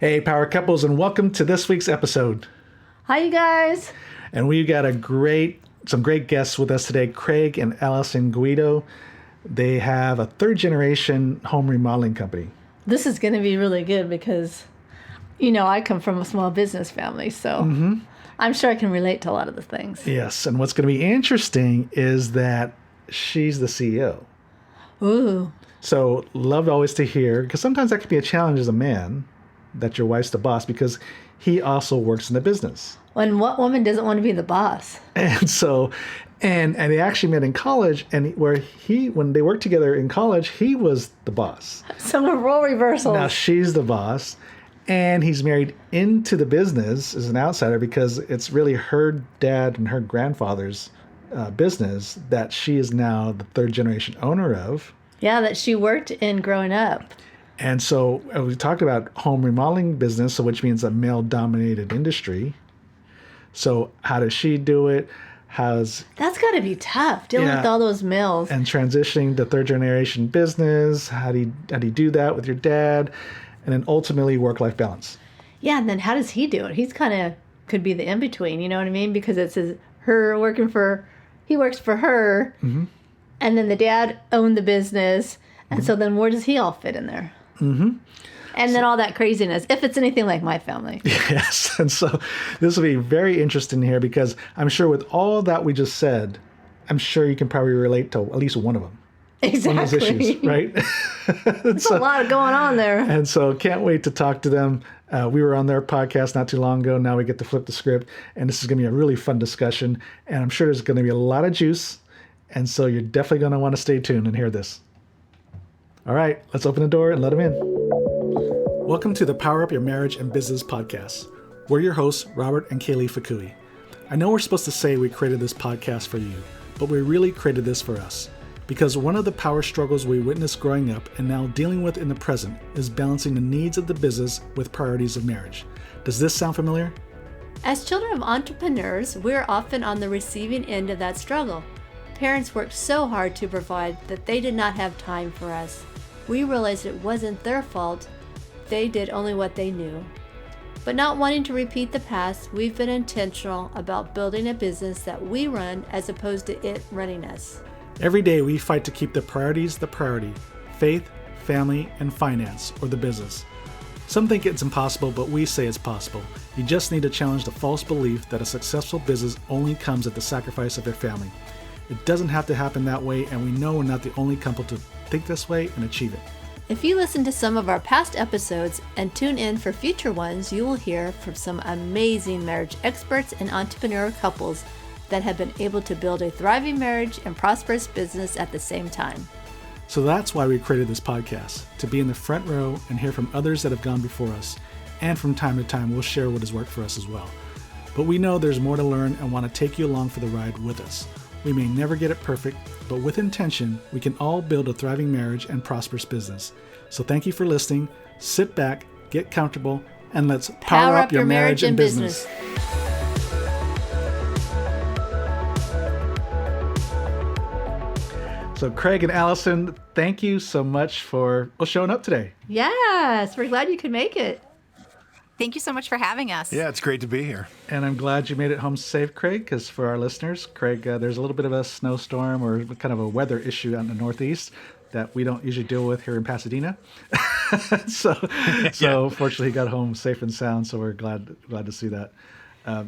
Hey, Power Couples, and welcome to this week's episode. Hi, you guys. And we've got some great guests with us today, Craig and Allison Guido. They have a third-generation home remodeling company. This is going to be really good because, I come from a small business family, so I'm sure I can relate to a lot of the things. Yes, and what's going to be interesting is that she's the CEO. Ooh. So love always to hear, because sometimes that can be a challenge as a man, that your wife's the boss, because he also works in the business. And what woman doesn't want to be the boss? And so, and they actually met in college, and when they worked together in college, he was the boss. Some role reversals. Now she's the boss, and he's married into the business as an outsider because it's really her dad and her grandfather's business that she is now the third generation owner of. Yeah, that she worked in growing up. And so we talked about home remodeling business, so which means a male-dominated industry. So how does she do it? That's got to be tough, dealing with all those males. And transitioning to third-generation business. How do you do that with your dad? And then ultimately work-life balance. Yeah, and then how does he do it? He's kind of could be the in-between, you know what I mean? Because it's he works for her, and then the dad owned the business, and so then where does he all fit in there? And then all that craziness, if it's anything like my family. Yes. And so this will be very interesting here because I'm sure with all that we just said, I'm sure you can probably relate to at least one of them. Exactly. One of those issues, right? There's a lot going on there. And so can't wait to talk to them. We were on their podcast not too long ago. Now we get to flip the script. And this is going to be a really fun discussion. And I'm sure there's going to be a lot of juice. And so you're definitely going to want to stay tuned and hear this. All right, let's open the door and let them in. Welcome to the Power Up Your Marriage and Business podcast. We're your hosts, Robert and Kaylee Fukui. I know we're supposed to say we created this podcast for you, but we really created this for us. Because one of the power struggles we witnessed growing up and now dealing with in the present is balancing the needs of the business with priorities of marriage. Does this sound familiar? As children of entrepreneurs, we're often on the receiving end of that struggle. Parents worked so hard to provide that they did not have time for us. We realized it wasn't their fault. They did only what they knew. But not wanting to repeat the past, we've been intentional about building a business that we run as opposed to it running us. Every day we fight to keep the priorities the priority: faith, family, and finance, or the business. Some think it's impossible, but we say it's possible. You just need to challenge the false belief that a successful business only comes at the sacrifice of your family. It doesn't have to happen that way, and we know we're not the only couple to think this way and achieve it. If you listen to some of our past episodes and tune in for future ones, you will hear from some amazing marriage experts and entrepreneur couples that have been able to build a thriving marriage and prosperous business at the same time. So that's why we created this podcast, to be in the front row and hear from others that have gone before us. And from time to time, we'll share what has worked for us as well. But we know there's more to learn and want to take you along for the ride with us. We may never get it perfect, but with intention, we can all build a thriving marriage and prosperous business. So thank you for listening. Sit back, get comfortable, and let's power up your marriage and business. So Craig and Allison, thank you so much for showing up today. Yes, we're glad you could make it. Thank you so much for having us. Yeah, it's great to be here. And I'm glad you made it home safe, Craig, because for our listeners, Craig, there's a little bit of a snowstorm or kind of a weather issue out in the Northeast that we don't usually deal with here in Pasadena. So fortunately, he got home safe and sound, so we're glad to see that.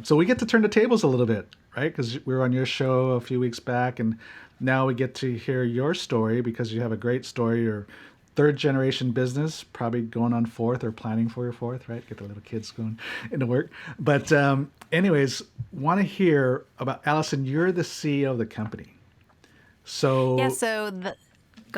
So we get to turn the tables a little bit, right? Because we were on your show a few weeks back, and now we get to hear your story because you have a great story. You're third generation business, probably going on fourth or planning for your fourth, right? Get the little kids going into work. But anyways, want to hear about Allison. You're the CEO of the company. So go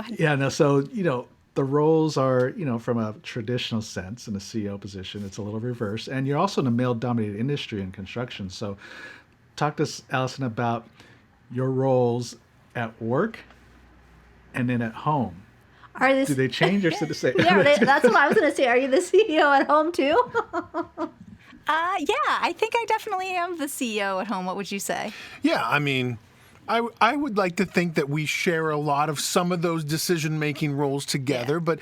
ahead. Yeah, no. So the roles are from a traditional sense in the CEO position, it's a little reverse, and you're also in a male-dominated industry in construction. So talk to us, Allison, about your roles at work and then at home. Do they change or stay the same? Yeah, that's what I was going to say. Are you the CEO at home too? Yeah, I think I definitely am the CEO at home. What would you say? Yeah, I mean, I would like to think that we share a lot of some of those decision-making roles together, but,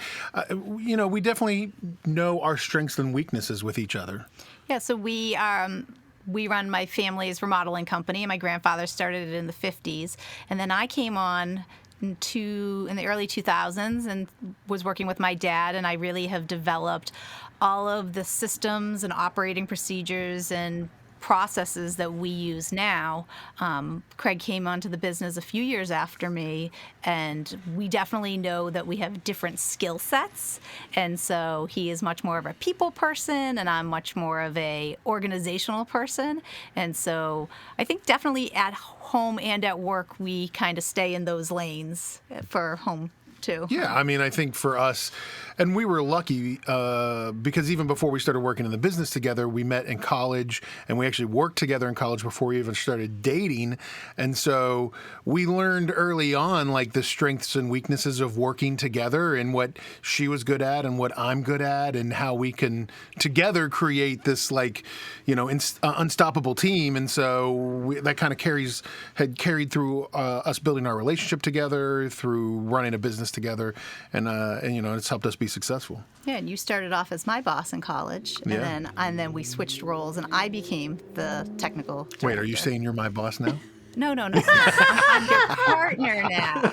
we definitely know our strengths and weaknesses with each other. Yeah, so we run my family's remodeling company. My grandfather started it in the 50s, and then I came on in the early 2000s and was working with my dad, and I really have developed all of the systems and operating procedures and processes that we use now. Craig came onto the business a few years after me, and we definitely know that we have different skill sets. And so he is much more of a people person, and I'm much more of a organizational person. And so I think definitely at home and at work, we kind of stay in those lanes for home too. Yeah, I mean, I think for us, and we were lucky because even before we started working in the business together, we met in college, and we actually worked together in college before we even started dating. And so we learned early on, like, the strengths and weaknesses of working together and what she was good at and what I'm good at and how we can together create this, like, unstoppable team. And so that kind of had carried through us building our relationship together, through running a business together, and it's helped us be successful. Yeah, and you started off as my boss in college, and then we switched roles, and I became the technical director. Wait, are you saying you're my boss now? No. I'm your partner now.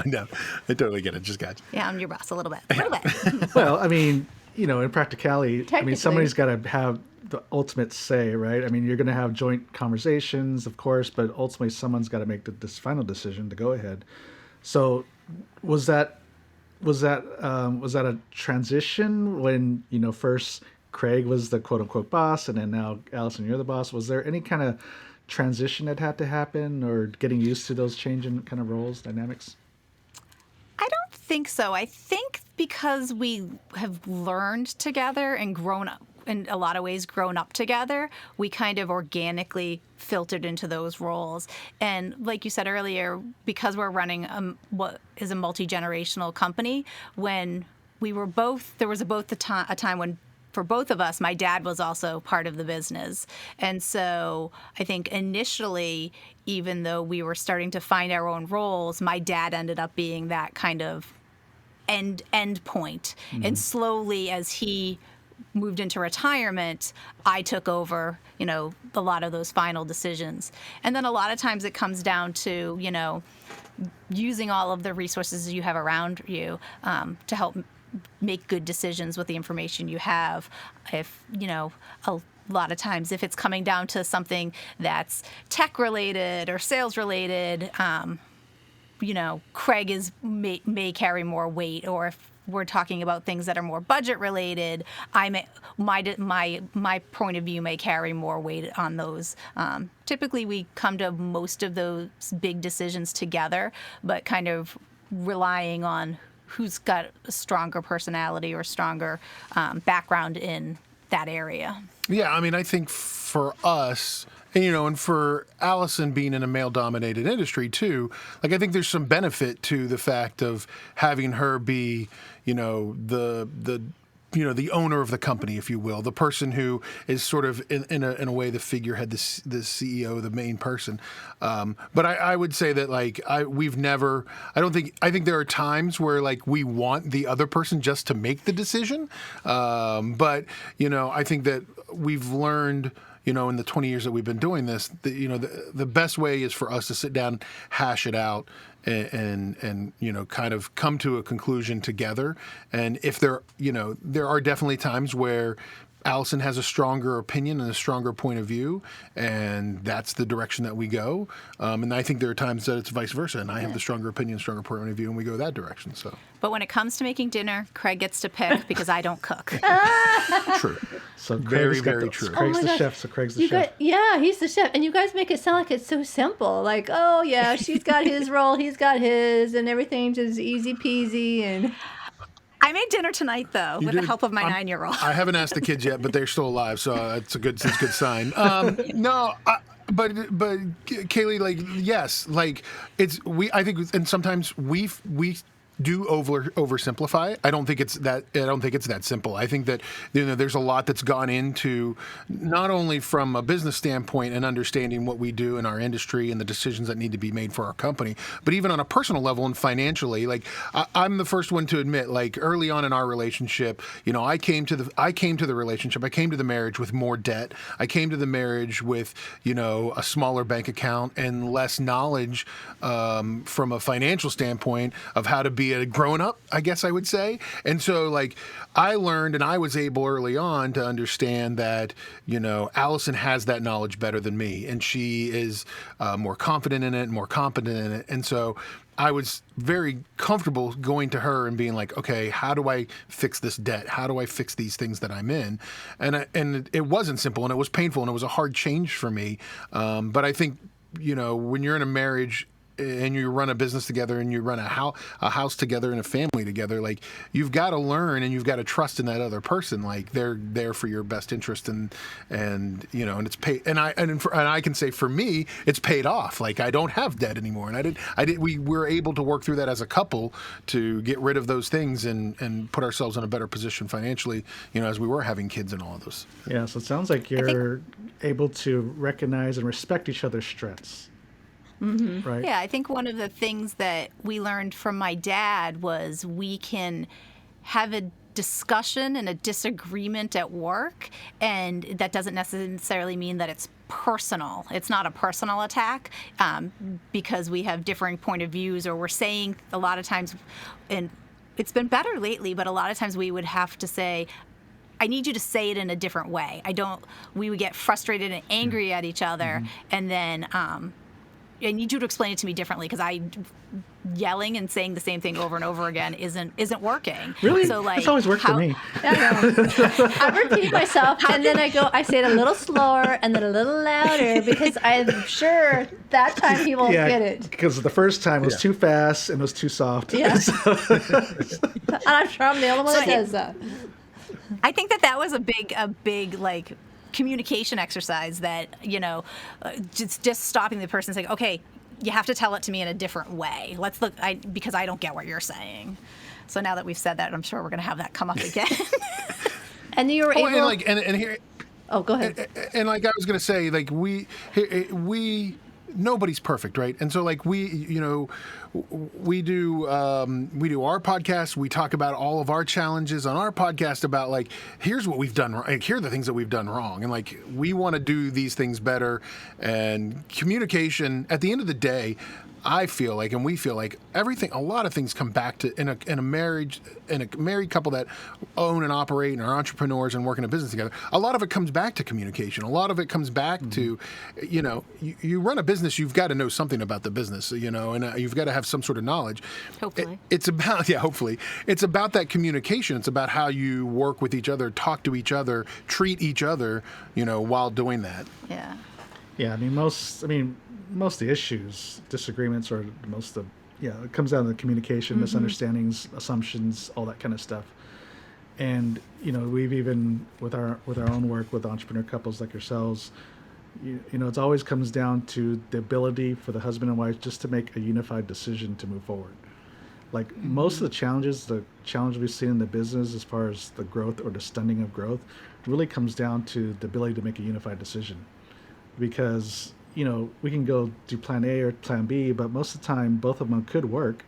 No. I totally get it. Just got you. Yeah, I'm your boss a little bit. Well, I mean, in practicality, Technically. somebody's got to have the ultimate say, right? I mean, you're going to have joint conversations, of course, but ultimately someone's got to make this final decision to go ahead. So was that a transition when, first Craig was the quote unquote boss and then now Allison, you're the boss? Was there any kind of transition that had to happen or getting used to those changing kind of roles, dynamics? I don't think so. I think because we have learned together and grown up, in a lot of ways grown up together, we kind of organically filtered into those roles. And like you said earlier, because we're running what is a multi-generational company, when we were both, there was a time when for both of us, my dad was also part of the business. And so I think initially, even though we were starting to find our own roles, my dad ended up being that kind of end point. Mm-hmm. And slowly, as he moved into retirement, I took over, a lot of those final decisions. And then a lot of times it comes down to, using all of the resources you have around you to help make good decisions with the information you have. If, a lot of times if it's coming down to something that's tech related or sales related, Craig may carry more weight, or if we're talking about things that are more budget related, my point of view may carry more weight on those. Typically, we come to most of those big decisions together, but kind of relying on who's got a stronger personality or stronger background in that area. Yeah, I mean, I think for us, and for Allison being in a male-dominated industry too, like, I think there's some benefit to the fact of having her be, the owner of the company, if you will, the person who is sort of in a way the figurehead, the CEO, the main person. But I would say that, like, I think there are times where, like, we want the other person just to make the decision. But I think that we've learned, in the 20 years that we've been doing this, the best way is for us to sit down, hash it out, and kind of come to a conclusion together. And if there are definitely times where Allison has a stronger opinion and a stronger point of view, and that's the direction that we go. And I think there are times that it's vice versa, and I have the stronger opinion, stronger point of view, and we go that direction. So. But when it comes to making dinner, Craig gets to pick because I don't cook. True. So very, very true. Craig's the chef, so Craig's the chef. Yeah, he's the chef. And you guys make it sound like it's so simple. Like, oh, yeah, she's got his role, he's got his, and everything's just easy peasy. And I made dinner tonight, though, with the help of my 9-year-old. I haven't asked the kids yet, but they're still alive, so it's a good sign. But Kaylee, like, yes, like, I think, and sometimes we oversimplify it. I don't think it's that simple. I think that there's a lot that's gone into, not only from a business standpoint and understanding what we do in our industry and the decisions that need to be made for our company, but even on a personal level and financially. Like I'm the first one to admit, like early on in our relationship, I came to the relationship, I came to the marriage with more debt. I came to the marriage with a smaller bank account and less knowledge from a financial standpoint of how to be a grown up, I guess I would say. And so like I learned, and I was able early on to understand that, Allison has that knowledge better than me, and she is more confident in it, more competent in it. And so I was very comfortable going to her and being like, okay, how do I fix this debt? How do I fix these things that I'm in? And it wasn't simple, and it was painful, and it was a hard change for me. But I think, when you're in a marriage and you run a business together and you run a house together and a family together, like you've got to learn and you've got to trust in that other person. Like they're there for your best interest, and it's paid. And I can say for me, it's paid off. Like I don't have debt anymore, and we were able to work through that as a couple to get rid of those things and put ourselves in a better position financially, as we were having kids and all of those. Yeah. So it sounds like you're able to recognize and respect each other's strengths. Mm-hmm. Right. Yeah, I think one of the things that we learned from my dad was we can have a discussion and a disagreement at work, and that doesn't necessarily mean that it's personal. It's not a personal attack, because we have differing point of views, or we're saying a lot of times, and it's been better lately, but a lot of times we would have to say, I need you to say it in a different way. We would get frustrated and angry at each other, and then I need you to explain it to me differently, because yelling and saying the same thing over and over again isn't working. Really? So like, that's always worked for me. I repeat myself, and then I say it a little slower and then a little louder, because I'm sure that time he won't get it. Because the first time it was too fast and it was too soft. Yeah. And I'm sure I'm the only one that does that. I think that was a big like communication exercise that, just stopping the person and saying, okay, you have to tell it to me in a different way. Let's look, because I don't get what you're saying. So now that we've said that, I'm sure we're going to have that come up again. And you were able. And here. Oh, go ahead. And like I was going to say, like we nobody's perfect, right? And so like we do our podcast. We talk about all of our challenges on our podcast about like, here's what we've done wrong. Like, here are the things that we've done wrong. And like, we want to do these things better. And communication, at the end of the day, I feel like, and we feel like, a lot of things come back to in a marriage, in a married couple that own and operate and are entrepreneurs and work in a business together. A lot of it comes back to communication. A lot of it comes back to, you run a business, you've got to know something about the business, and you've got to have some sort of knowledge. Hopefully. Hopefully. It's about that communication. It's about how you work with each other, talk to each other, treat each other, while doing that. Yeah. Yeah. Most of the issues, disagreements, or it comes down to communication, misunderstandings, assumptions, all that kind of stuff. And we've even with our own work with entrepreneur couples like yourselves, it always comes down to the ability for the husband and wife just to make a unified decision to move forward. Like most of the challenge we've seen in the business as far as the growth or the stunning of growth really comes down to the ability to make a unified decision, because we can go do plan A or plan B, but most of the time, both of them could work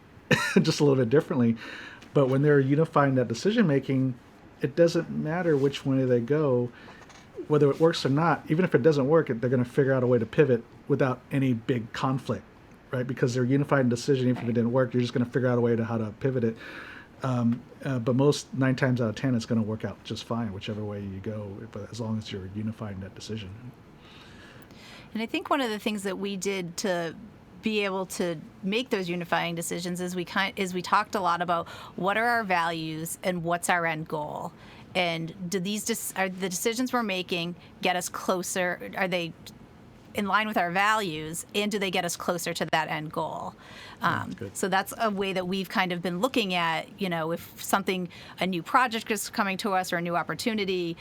just a little bit differently. But when they're unifying that decision making, it doesn't matter which way they go, whether it works or not. Even if it doesn't work, they're going to figure out a way to pivot without any big conflict, right? Because they're unified in decision. Even if it didn't work, you're just going to figure out a way to how to pivot it. But 9 times out of 10, it's going to work out just fine, whichever way you go, but as long as you're unifying that decision. And I think one of the things that we did to be able to make those unifying decisions is we talked a lot about what are our values and what's our end goal, and are the decisions we're making get us closer? Are they in line with our values, and do they get us closer to that end goal? So that's a way that we've kind of been looking at, if a new project is coming to us or a new opportunity.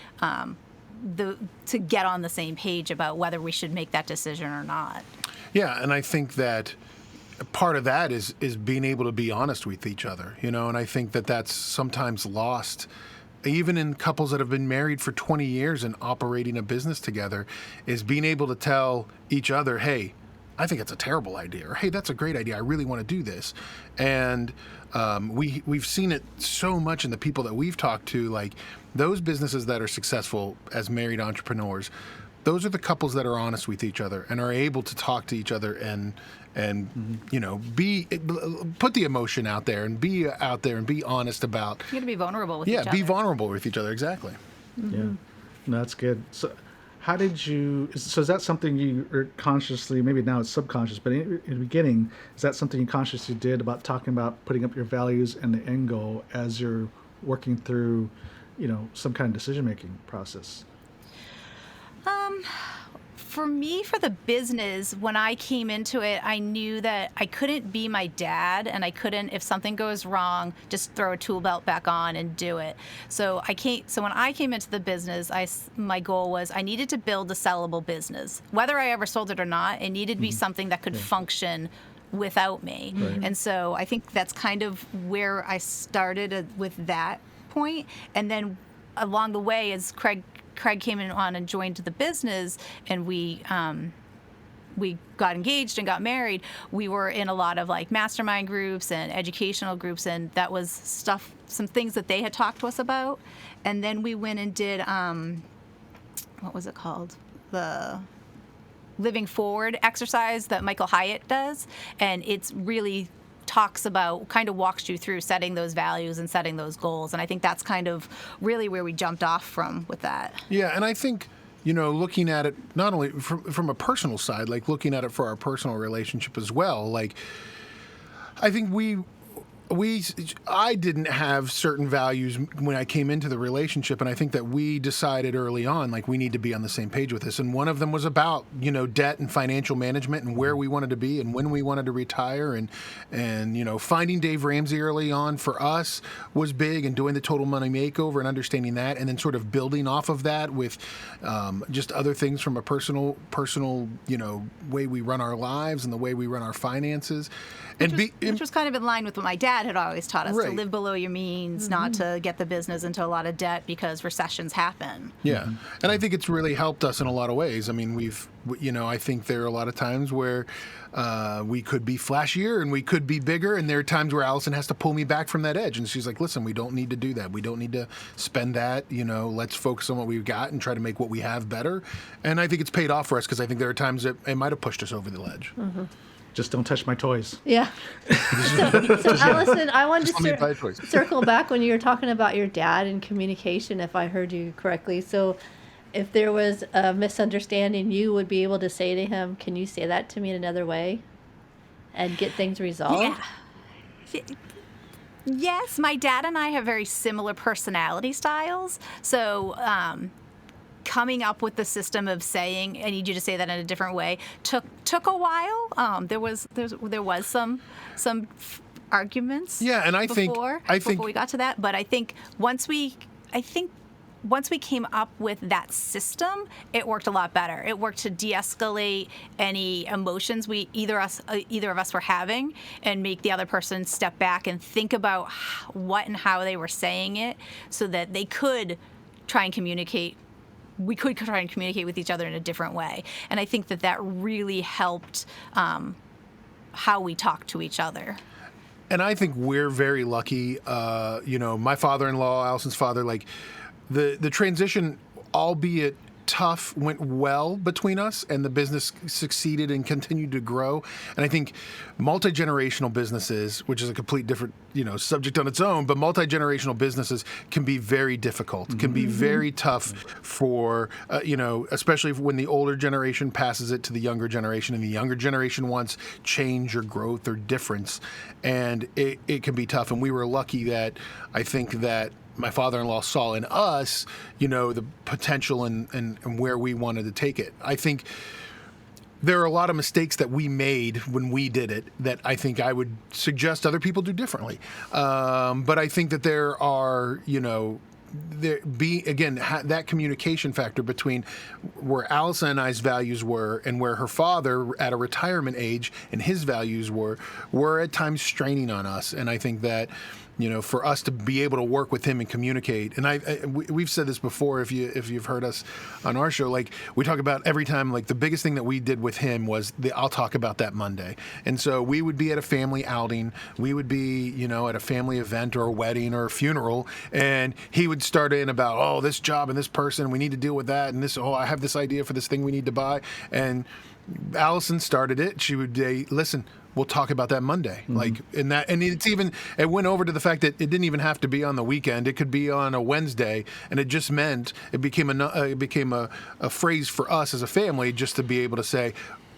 To get on the same page about whether we should make that decision or not. Yeah, and I think that part of that is being able to be honest with each other, you know, and I think that that's sometimes lost even in couples that have been married for 20 years and operating a business together, is being able to tell each other, hey, I think it's a terrible idea, or hey, that's a great idea, I really want to do this. And we've seen it so much in the people that we've talked to, like those businesses that are successful as married entrepreneurs, those are the couples that are honest with each other and are able to talk to each other and you know, put the emotion out there and be out there and be honest about. You got to be vulnerable with each other. Yeah, be vulnerable with each other. Exactly. Yeah, no, that's good. So, how did you? So, is that something you are consciously? Maybe now it's subconscious, but in the beginning, is that something you consciously did about talking about putting up your values and the end goal as you're working through, you know, some kind of decision making process? For me, for the business, when I came into it, I knew that I couldn't be my dad, and I couldn't, if something goes wrong, just throw a tool belt back on and do it. So when I came into the business, my goal was I needed to build a sellable business. Whether I ever sold it or not, it needed to be something that could function without me. Right. And so I think that's kind of where I started with that point. And then along the way, as Craig came on and joined the business, and we got engaged and got married, we were in a lot of like mastermind groups and educational groups, and that was some things that they had talked to us about. And then we went and did what was it called? The Living Forward exercise that Michael Hyatt does, and it's really talks about, kind of walks you through setting those values and setting those goals. And I think that's kind of really where we jumped off from with that. Yeah, and I think, you know, looking at it not only from a personal side, like looking at it for our personal relationship as well, like I think I didn't have certain values when I came into the relationship, and I think that we decided early on, like, we need to be on the same page with this. And one of them was about, you know, debt and financial management and where we wanted to be and when we wanted to retire. And you know, finding Dave Ramsey early on for us was big, and doing the Total Money Makeover and understanding that, and then sort of building off of that with just other things from a personal, you know, way we run our lives and the way we run our finances. Which was kind of in line with what my dad had always taught us, right, to live below your means, not to get the business into a lot of debt because recessions happen. Yeah. And I think it's really helped us in a lot of ways. I mean, I think there are a lot of times where we could be flashier and we could be bigger, and there are times where Allison has to pull me back from that edge, and she's like, listen, we don't need to do that. We don't need to spend that. You know, let's focus on what we've got and try to make what we have better. And I think it's paid off for us, because I think there are times that it might have pushed us over the ledge. Mm-hmm. Just don't touch my toys. Yeah. So Allison, I wanted to circle back when you were talking about your dad and communication, if I heard you correctly. So if there was a misunderstanding, you would be able to say to him, can you say that to me in another way, and get things resolved? Yeah. Yes, my dad and I have very similar personality styles. So coming up with the system of saying, I need you to say that in a different way, took a while. There was some arguments. Yeah, and before we got to that. But I think once we came up with that system, it worked a lot better. It worked to de-escalate any emotions either of us were having, and make the other person step back and think about what and how they were saying it, so that they could try and communicate. We could try and communicate with each other in a different way. And I think that really helped how we talk to each other. And I think we're very lucky. You know, my father-in-law, Allison's father, like the transition, albeit tough, went well between us, and the business succeeded and continued to grow. And I think multi-generational businesses, which is a complete different, you know, subject on its own, but multi-generational businesses can be very difficult, can be very tough for, you know, especially when the older generation passes it to the younger generation, and the younger generation wants change or growth or difference. And it can be tough. And we were lucky that I think that my father-in-law saw in us, you know, the potential and where we wanted to take it. I think there are a lot of mistakes that we made when we did it that I think I would suggest other people do differently. But I think that there are, you know, that communication factor between where Allison and I's values were and where her father at a retirement age and his values were at times straining on us. And I think that, for us to be able to work with him and communicate, and we've said this before, if you've heard us on our show, like we talk about every time, like the biggest thing that we did with him was I'll talk about that Monday. And so we would be at a family outing, we would be, at a family event or a wedding or a funeral, and he would start in about, this job and this person, we need to deal with that, and this, I have this idea for this thing we need to buy. And Allison started it. She would say, listen, we'll talk about that Monday. Mm-hmm. It went over to the fact that it didn't even have to be on the weekend. It could be on a Wednesday, and it just meant it became a phrase for us as a family just to be able to say,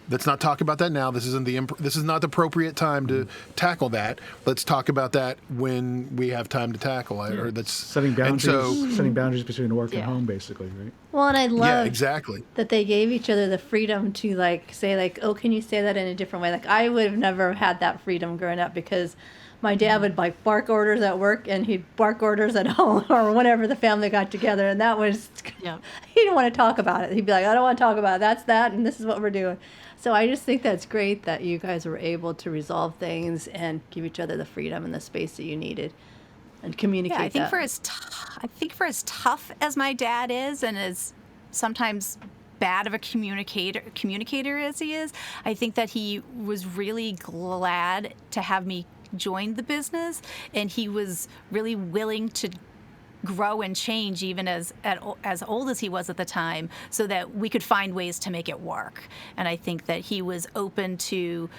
let's not talk about that now. This is not the appropriate time to tackle that. Let's talk about that when we have time to tackle it. Or that's setting boundaries between work and home, basically, right? Well, and I love exactly that they gave each other the freedom to say oh, can you say that in a different way? Like I would have never had that freedom growing up because my dad would bark orders at work and he'd bark orders at home or whenever the family got together, and that was he didn't want to talk about it. He'd be like, I don't want to talk about it. That's that, and this is what we're doing. So I just think that's great that you guys were able to resolve things and give each other the freedom and the space that you needed and communicate. Yeah, I think for as tough as my dad is and as sometimes bad of a communicator as he is, I think that he was really glad to have me join the business, and he was really willing to grow and change even as old as he was at the time so that we could find ways to make it work. And I think that he was open to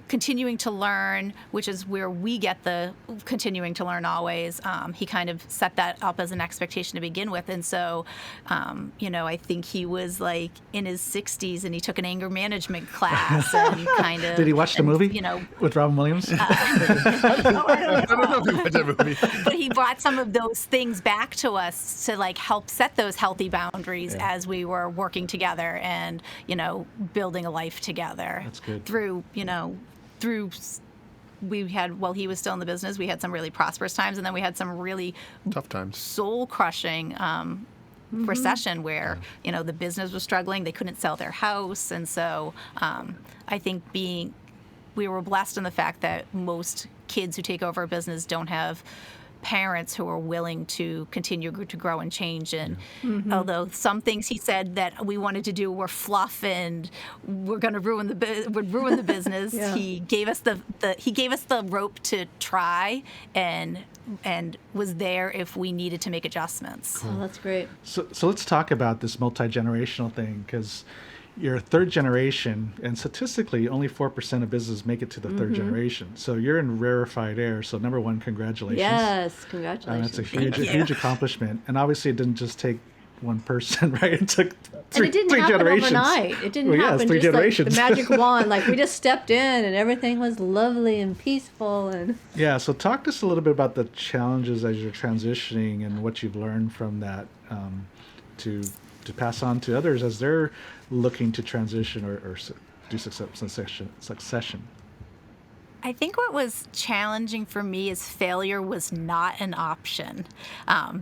continuing to learn, which is where we get the continuing to learn always. He kind of set that up as an expectation to begin with. And so, I think he was like in his 60s and he took an anger management class and kind of... Did he watch the movie with Robin Williams? I don't know if he watched that movie. But he brought some of those things back to us to help set those healthy boundaries as we were working together and, building a life together. That's good. While he was still in the business, we had some really prosperous times, and then we had some really tough times, soul-crushing recession where the business was struggling. They couldn't sell their house, and so I think we were blessed in the fact that most kids who take over a business don't have parents who are willing to continue to grow and change. And although some things he said that we wanted to do were fluff and we're going to ruin the business, he gave us the rope to try and was there if we needed to make adjustments. Cool. Oh, that's great. So let's talk about this multi-generational thing, because you're a third generation, and statistically, only 4% of businesses make it to the third generation. So you're in rarefied air. So number one, congratulations. Yes, congratulations. That's a huge accomplishment. And obviously, it didn't just take one person, right? It took three happen generations. Overnight. It didn't happen three just generations. like the magic wand. We just stepped in and everything was lovely and peaceful. And so talk to us a little bit about the challenges as you're transitioning and what you've learned from that to pass on to others as they're looking to transition or do succession. I think what was challenging for me is failure was not an option.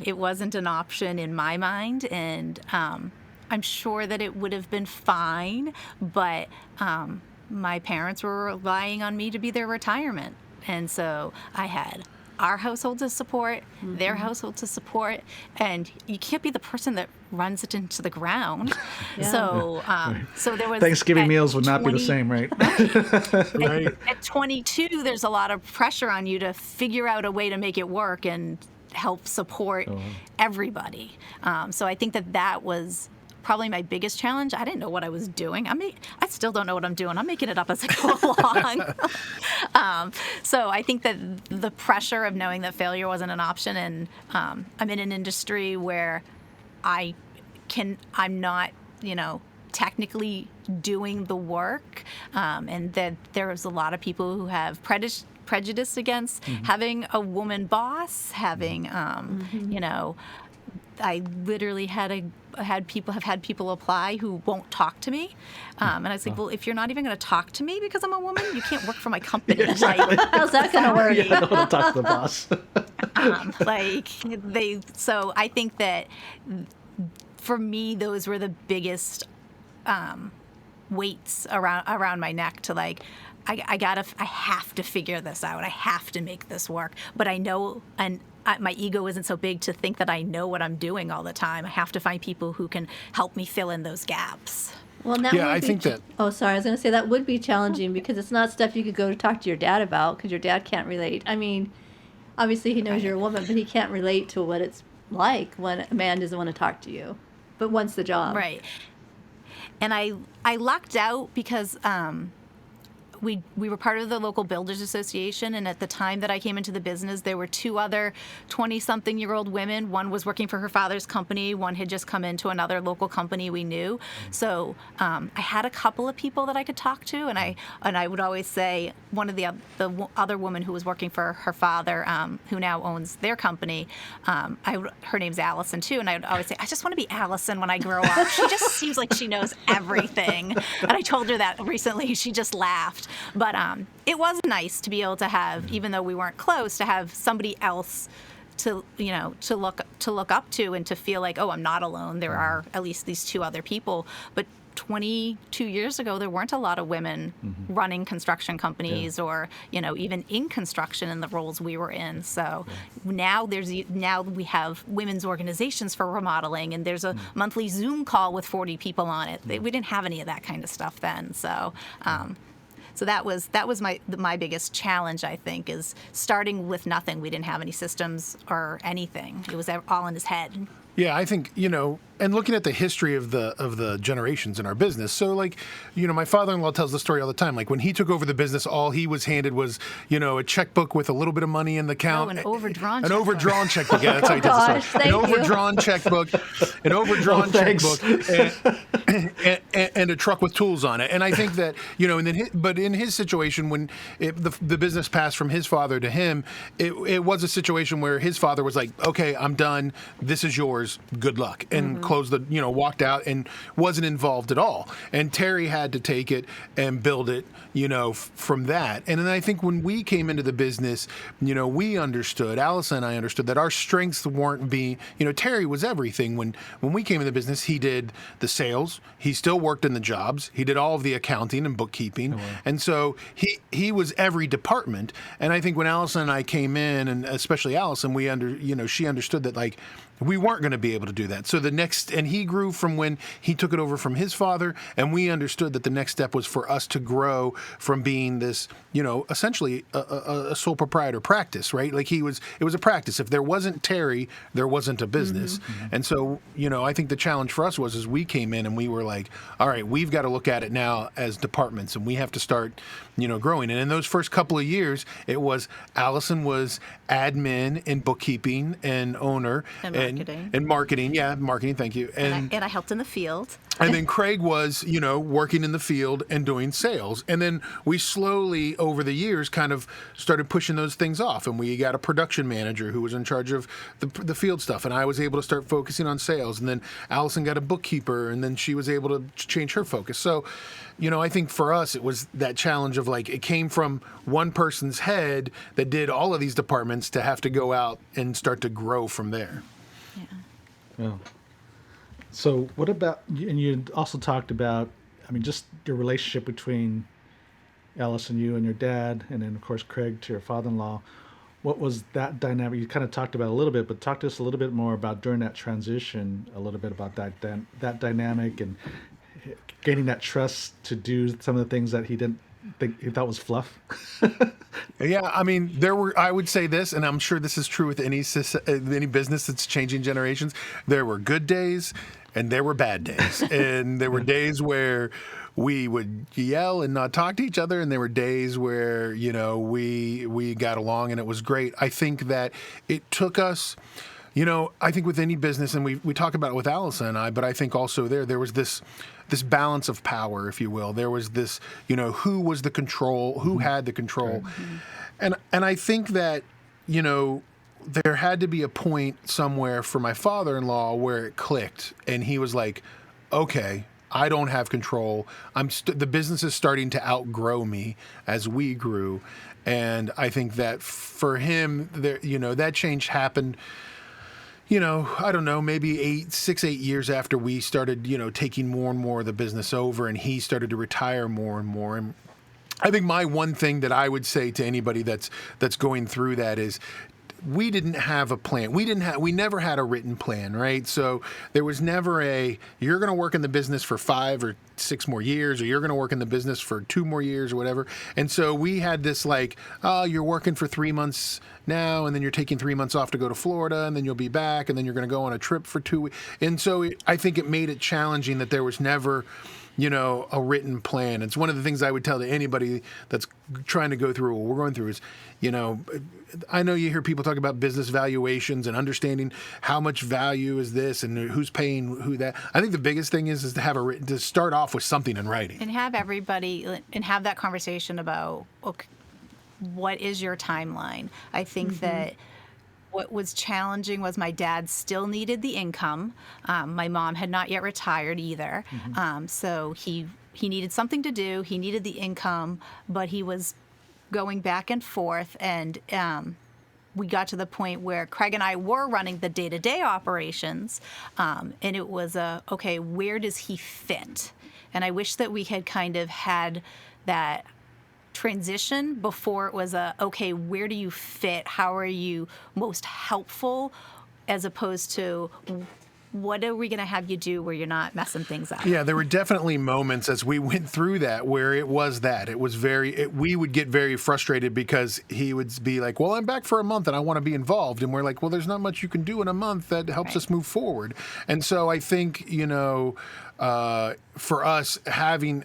It wasn't an option in my mind, and I'm sure that it would have been fine, but my parents were relying on me to be their retirement. And so I had our household to support, their household to support, and you can't be the person that runs it into the ground. So there was Thanksgiving meals would not be the same, right? Right. At 22, there's a lot of pressure on you to figure out a way to make it work and help support everybody. So I think that was probably my biggest challenge. I didn't know what I was doing. I still don't know what I'm doing. I'm making it up as I go along. So I think that the pressure of knowing that failure wasn't an option, and I'm in an industry where I'm not, technically doing the work, and that there's a lot of people who have prejudice against having a woman boss, having, I literally have had people apply who won't talk to me, and I was like, well, if you're not even going to talk to me because I'm a woman, you can't work for my company. Exactly. How's that going to work? I don't want to talk to the boss. So I think that for me, those were the biggest weights around my neck to like, I have to figure this out. I have to make this work. But I know, and my ego isn't so big to think that I know what I'm doing all the time. I have to find people who can help me fill in those gaps. Well, that Yeah, would I be think that. Oh, sorry. I was going to say that would be challenging because it's not stuff you could go to talk to your dad about because your dad can't relate. I mean, obviously he knows you're a woman, but he can't relate to what it's like when a man doesn't want to talk to you, but wants the job. Right. And I lucked out because we were part of the local builders association, and at the time that I came into the business, there were two other 20-something-year-old women. One was working for her father's company. One had just come into another local company we knew. So I had a couple of people that I could talk to, and I would always say one of the other woman who was working for her father, who now owns their company, her name's Allison too, and I would always say, I just want to be Allison when I grow up. She just seems like she knows everything. And I told her that recently. She just laughed. But it was nice to be able to have, even though we weren't close, to have somebody else to look up to and to feel like, oh, I'm not alone. There are at least these two other people. But 22 years ago, there weren't a lot of women running construction companies or, even in construction in the roles we were in. So now we have women's organizations for remodeling, and there's a monthly Zoom call with 40 people on it. We didn't have any of that kind of stuff then. So. So that was my biggest challenge, I think, is starting with nothing. We didn't have any systems or anything. It was all in his head. Yeah, I think, and looking at the history of the generations in our business. So like, my father-in-law tells the story all the time. Like when he took over the business, all he was handed was, a checkbook with a little bit of money in the account. An overdrawn checkbook. An overdrawn checkbook. Yeah, that's how he tells the story. An overdrawn checkbook. An overdrawn checkbook. And a truck with tools on it. And I think that, but in his situation, when the business passed from his father to him, it was a situation where his father was like, okay, I'm done. This is yours. Good luck. And closed walked out and wasn't involved at all. And Terry had to take it and build it, from that. And then I think when we came into the business, we understood, Allison and I understood that our strengths weren't being, Terry was everything. When we came into the business, he did the sales. He still worked in the jobs. He did all of the accounting and bookkeeping. Oh, wow. And so he was every department. And I think when Allison and I came in, and especially Allison, she understood that like, we weren't going to be able to do that. So and he grew from when he took it over from his father, and we understood that the next step was for us to grow from being this, essentially a sole proprietor practice, right? Like it was a practice. If there wasn't Terry, there wasn't a business. And so, I think the challenge for us was as we came in and we were like, all right, we've got to look at it now as departments, and we have to start, growing. And in those first couple of years, it was Allison was admin and bookkeeping and owner and marketing. Yeah, marketing. Thank you. And I helped in the field. And then Craig was, working in the field and doing sales. And then we slowly, over the years, kind of started pushing those things off. And we got a production manager who was in charge of the field stuff. And I was able to start focusing on sales. And then Allison got a bookkeeper, and then she was able to change her focus. So, I think for us, it was that challenge of like, it came from one person's head that did all of these departments to have to go out and start to grow from there. Yeah. Well, so what about, and you also talked about, just your relationship between Alice and you and your dad, and then of course Craig to your father-in-law. What was that dynamic? You kind of talked about it a little bit, but talk to us a little bit more about during that transition, a little bit about that dynamic and gaining that trust to do some of the things that he didn't think he thought was fluff. Yeah, I would say this, and I'm sure this is true with any business that's changing generations. There were good days and there were bad days. And there were days where we would yell and not talk to each other, and there were days where, we got along and it was great. I think that it took us, I think with any business, and we talk about it with Allison and I, but I think also there was this balance of power, if you will. There was this, who was the control, who had the control. And I think that, there had to be a point somewhere for my father-in-law where it clicked, and he was like, okay, I don't have control. The business is starting to outgrow me as we grew. And I think that for him, there, that change happened, I don't know, maybe 8 years after we started, taking more and more of the business over, and he started to retire more and more. And I think my one thing that I would say to anybody that's going through that is, we didn't have a plan. We never had a written plan, right? So there was never you're going to work in the business for 5 or 6 more years, or you're going to work in the business for 2 more years or whatever. And so we had this you're working for 3 months now, and then you're taking 3 months off to go to Florida, and then you'll be back, and then you're going to go on a trip for 2 weeks. And so I think it made it challenging that there was never a written plan. It's one of the things I would tell to anybody that's trying to go through what we're going through is, I know you hear people talk about business valuations and understanding how much value is this and who's paying who that. I think the biggest thing is to have to start off with something in writing. And have everybody, and have that conversation about, okay, what is your timeline? I think that what was challenging was my dad still needed the income. My mom had not yet retired either. So he needed something to do. He needed the income, but he was going back and forth. And we got to the point where Craig and I were running the day-to-day operations. And it was okay, where does he fit? And I wish that we had kind of had that transition before it was okay, where do you fit? How are you most helpful? As opposed to, what are we going to have you do where you're not messing things up? Yeah, there were definitely moments as we went through that where it was we would get very frustrated because he would be like, well, I'm back for a month and I want to be involved. And we're like, well, there's not much you can do in a month that helps us move forward. And so I think, for us, having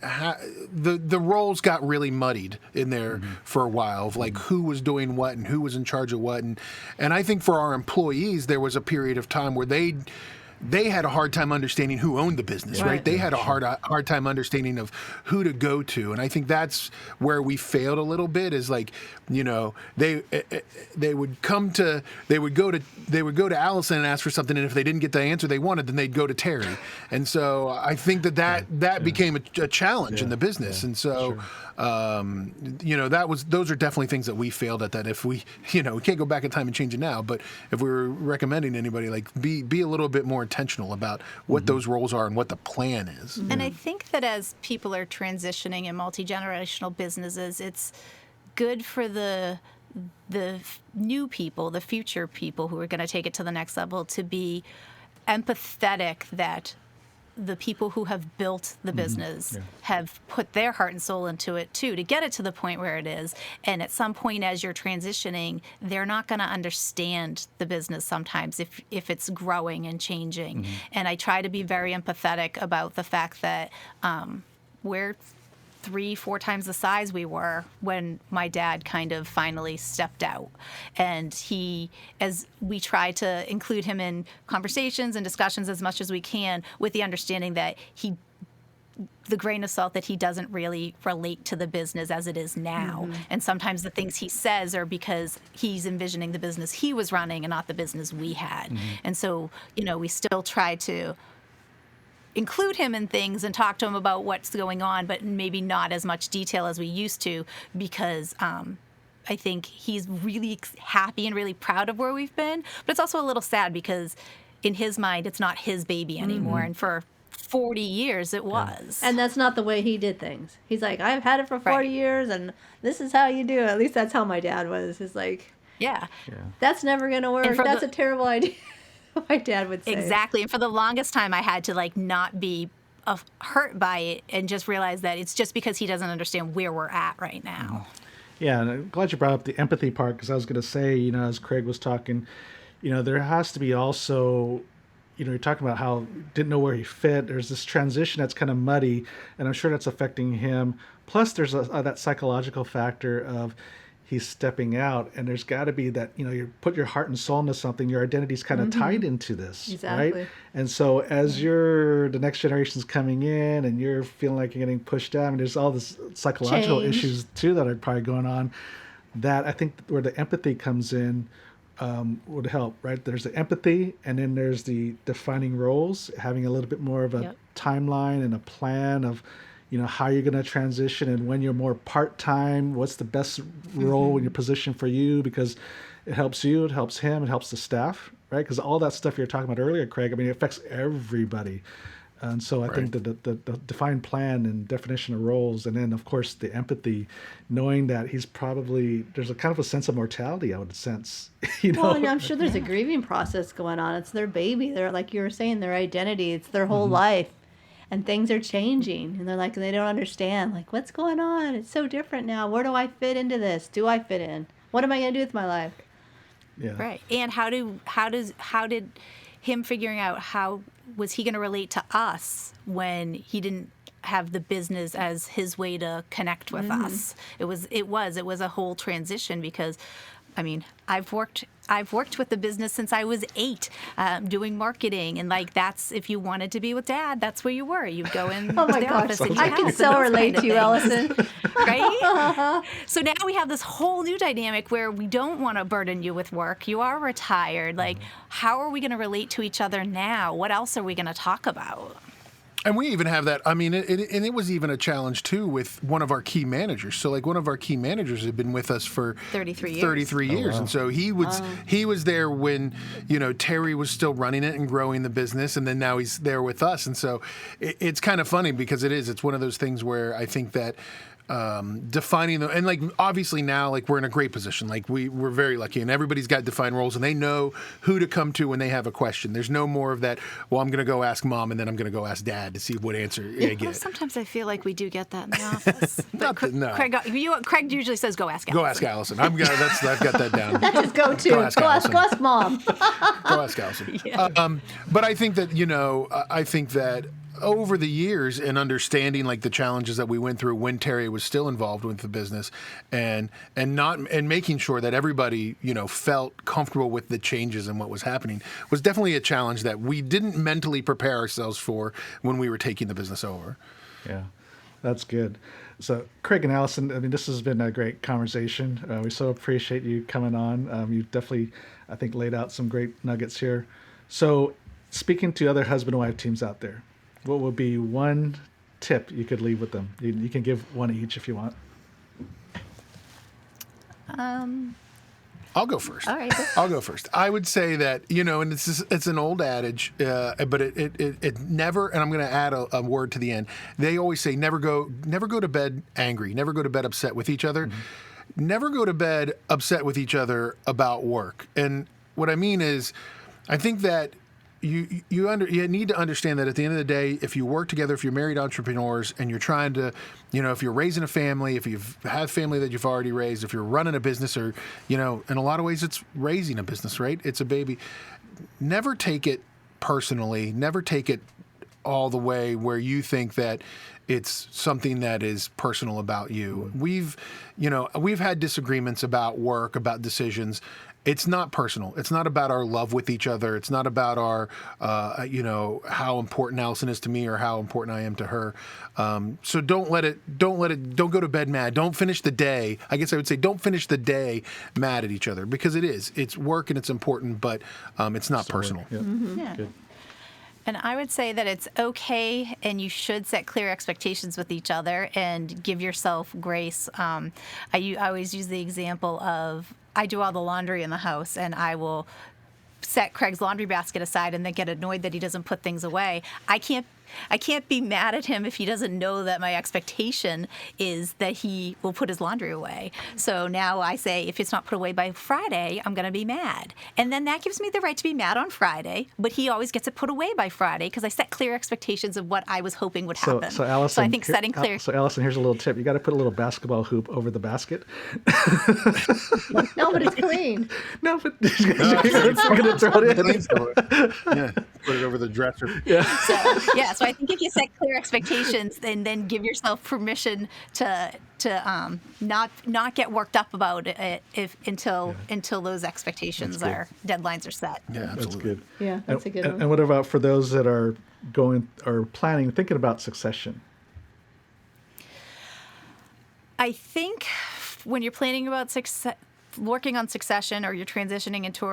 the roles got really muddied in there for a while of who was doing what and who was in charge of what. And I think for our employees, there was a period of time where they had a hard time understanding who owned the business, right? They had a hard time understanding of who to go to, and I think that's where we failed a little bit. Is they would go to Allison and ask for something, and if they didn't get the answer they wanted, then they'd go to Terry, and so I think that became a challenge in the business, and so. Those are definitely things that we failed at. That if we can't go back in time and change it now, but if we were recommending anybody, be a little bit more intentional about what those roles are and what the plan is. And I think that as people are transitioning in multi-generational businesses, it's good for the new people, the future people who are going to take it to the next level, to be empathetic that the people who have built the business have put their heart and soul into it too, to get it to the point where it is. And at some point as you're transitioning, they're not going to understand the business sometimes if it's growing and changing. And I try to be very empathetic about the fact that we're 3-4 times the size we were when my dad kind of finally stepped out. And as we try to include him in conversations and discussions as much as we can, with the understanding that the grain of salt that he doesn't really relate to the business as it is now. And sometimes the things he says are because he's envisioning the business he was running and not the business we had. And so, we still try to include him in things and talk to him about what's going on, but maybe not as much detail as we used to, because I think he's really happy and really proud of where we've been. But it's also a little sad because in his mind, it's not his baby anymore. And for 40 years, it was. And that's not the way he did things. He's like, I've had it for 40 years, and this is how you do it. At least that's how my dad was. He's like, that's never going to work. That's a terrible idea. My dad would say. Exactly. And for the longest time, I had to not be hurt by it and just realize that it's just because he doesn't understand where we're at right now. Yeah, and I'm glad you brought up the empathy part, because I was going to say, as Craig was talking, there has to be also, you're talking about how didn't know where he fit. There's this transition that's kind of muddy, and I'm sure that's affecting him. Plus, there's that psychological factor of he's stepping out, and there's got to be that, you put your heart and soul into something, your identity's kind of tied into this, right? And so as the next generation's coming in and you're feeling like you're getting pushed down, and there's all this psychological issues too that are probably going on, that I think where the empathy comes in would help, right? There's the empathy, and then there's the defining roles, having a little bit more of a timeline and a plan of, how you're going to transition, and when you're more part-time, what's the best role in your position for you, because it helps you, it helps him, it helps the staff, right? Because all that stuff you're talking about earlier, Craig, I mean, it affects everybody. And so I think that the defined plan and definition of roles, and then of course the empathy, knowing that there's a kind of a sense of mortality, I would sense. Well, and I'm sure there's a grieving process going on. It's their baby. They're, like you were saying, their identity. It's their whole life. And things are changing. And they're like, they don't understand. Like, what's going on? It's so different now. Where do I fit into this? Do I fit in? What am I going to do with my life? Yeah. Right. And how did him figuring out how was he going to relate to us when he didn't have the business as his way to connect with us? It was a whole transition, because I mean, I've worked with the business since I was 8, doing marketing, and like that's, if you wanted to be with Dad, that's where you were. You'd go in Oh my the gosh, office and I can so relate to you, Allison. Right? So now we have this whole new dynamic where we don't want to burden you with work. You are retired. Like, how are we going to relate to each other now? What else are we going to talk about? And we even have that. I mean, it was even a challenge too with one of our key managers. So, like, one of our key managers had been with us for 33 years. 33 years, wow. And so he was there when Terry was still running it and growing the business, and then now he's there with us. And so it's kind of funny, because it's one of those things where I think that defining them, and like obviously now, like, we're in a great position. Like, we're very lucky, and everybody's got defined roles, and they know who to come to when they have a question. There's no more of that, well, I'm going to go ask Mom and then I'm going to go ask Dad to see what answer I get. Well, sometimes I feel like we do get that in the office. But No. Craig usually says, "Go ask Allison." Go ask Allison. I've got that down. That's his go-to. Go ask Allison. Go ask Mom. Go ask Allison. Yeah. But I think that over the years, and understanding like the challenges that we went through when Terry was still involved with the business, and making sure that everybody felt comfortable with the changes and what was happening, was definitely a challenge that we didn't mentally prepare ourselves for when we were taking the business over. Yeah, that's good. So, Craig and Allison, I mean, this has been a great conversation. We so appreciate you coming on. You've definitely, I think, laid out some great nuggets here. So, speaking to other husband and wife teams out there, what would be one tip you could leave with them? You can give one each if you want. I'll go first. All right. I'll go first. I would say that, and it's an old adage, but it never, and I'm going to add a word to the end. They always say never go to bed angry, never go to bed upset with each other. Mm-hmm. Never go to bed upset with each other about work. And what I mean is, I think that you need to understand that at the end of the day, if you work together, if you're married entrepreneurs and you're trying to, if you're raising a family, if you've had family that you've already raised, if you're running a business, or, in a lot of ways it's raising a business, right? It's a baby. Never take it personally. Never take it all the way where you think that it's something that is personal about you. We've had disagreements about work, about decisions. It's not personal. It's not about our love with each other. It's not about our, how important Allison is to me or how important I am to her. So don't go to bed mad. Don't finish the day. I guess I would say don't finish the day mad at each other, because it's work and it's important, but it's not personal. Yeah. Mm-hmm. Yeah. Good. And I would say that it's okay, and you should set clear expectations with each other and give yourself grace. I always use the example of, I do all the laundry in the house, and I will set Craig's laundry basket aside and then get annoyed that he doesn't put things away. I can't be mad at him if he doesn't know that my expectation is that he will put his laundry away. So now I say, if it's not put away by Friday, I'm going to be mad. And then that gives me the right to be mad on Friday, but he always gets it put away by Friday because I set clear expectations of what I was hoping would happen. So Allison, I think setting clear. So Allison, here's a little tip. You got to put a little basketball hoop over the basket. No, but it's clean. No, but you're going to throw it in. Yeah, put it over the dresser. Yeah. So I think if you set clear expectations, then give yourself permission to not get worked up about it until those expectations deadlines are set. Yeah, absolutely. That's good. Yeah, that's a good one. And what about for those that are thinking about succession? I think when you're planning about working on succession, or you're transitioning into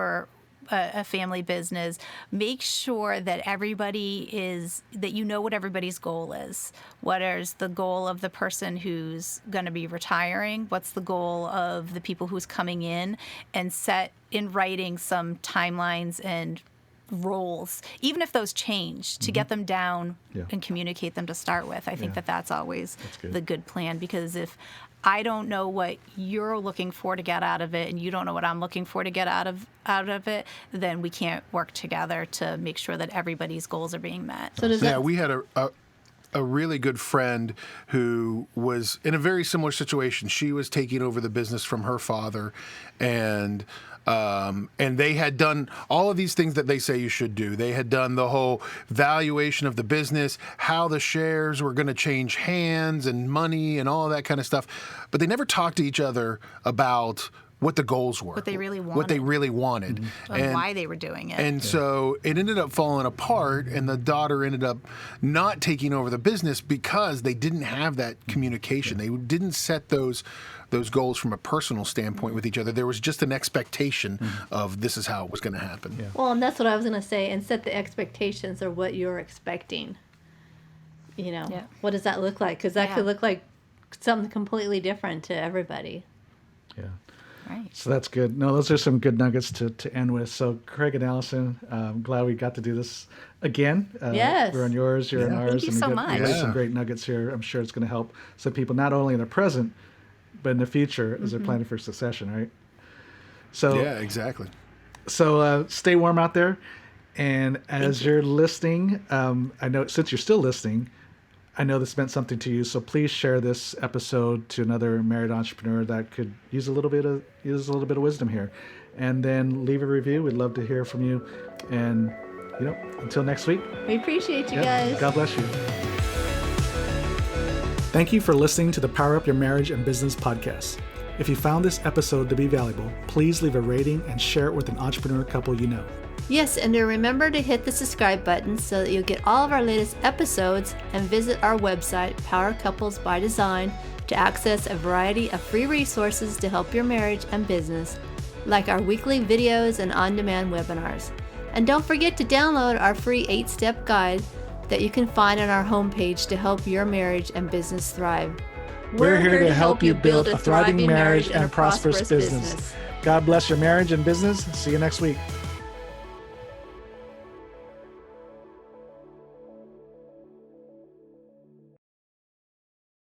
a family business, make sure that that you know what everybody's goal is. What is the goal of the person who's going to be retiring? What's the goal of the people who's coming in? And set in writing some timelines and roles, even if those change, to get them down and communicate them to start with. I think that's always the good plan, because if I don't know what you're looking for to get out of it, and you don't know what I'm looking for to get out of it, then we can't work together to make sure that everybody's goals are being met. So we had a really good friend who was in a very similar situation. She was taking over the business from her father, and they had done all of these things that they say you should do. They had done the whole valuation of the business, how the shares were going to change hands and money and all of that kind of stuff. But they never talked to each other about what the goals were, what they really wanted, and why they were doing it. And so it ended up falling apart, and the daughter ended up not taking over the business because they didn't have that communication. They didn't set those goals from a personal standpoint with each other. There was just an expectation of this is how it was going to happen. Yeah. Well, and that's what I was going to say, and set the expectations of what you're expecting. What does that look like? Because that could look like something completely different to everybody. Yeah. Right. So that's good. No, those are some good nuggets to end with. So Craig and Allison, I'm glad we got to do this again. Yes. We're on yours, you're on ours. Thank you so much. We got some great nuggets here. I'm sure it's going to help some people, not only in the present, but in the future as they're planning for succession, right? So Yeah, exactly. So stay warm out there. And as you're listening, I know since you're still listening, I know this meant something to you. So please share this episode to another married entrepreneur that could use a little bit of wisdom here. And then leave a review. We'd love to hear from you. And until next week. We appreciate you guys. God bless you. Thank you for listening to the Power Up Your Marriage and Business podcast. If you found this episode to be valuable, please leave a rating and share it with an entrepreneur couple you know. Yes, and remember to hit the subscribe button so that you'll get all of our latest episodes, and visit our website, Power Couples by Design, to access a variety of free resources to help your marriage and business, like our weekly videos and on-demand webinars. And don't forget to download our free 8-step guide that you can find on our homepage to help your marriage and business thrive. We're here to help you build a thriving marriage and a prosperous business. God bless your marriage and business. See you next week.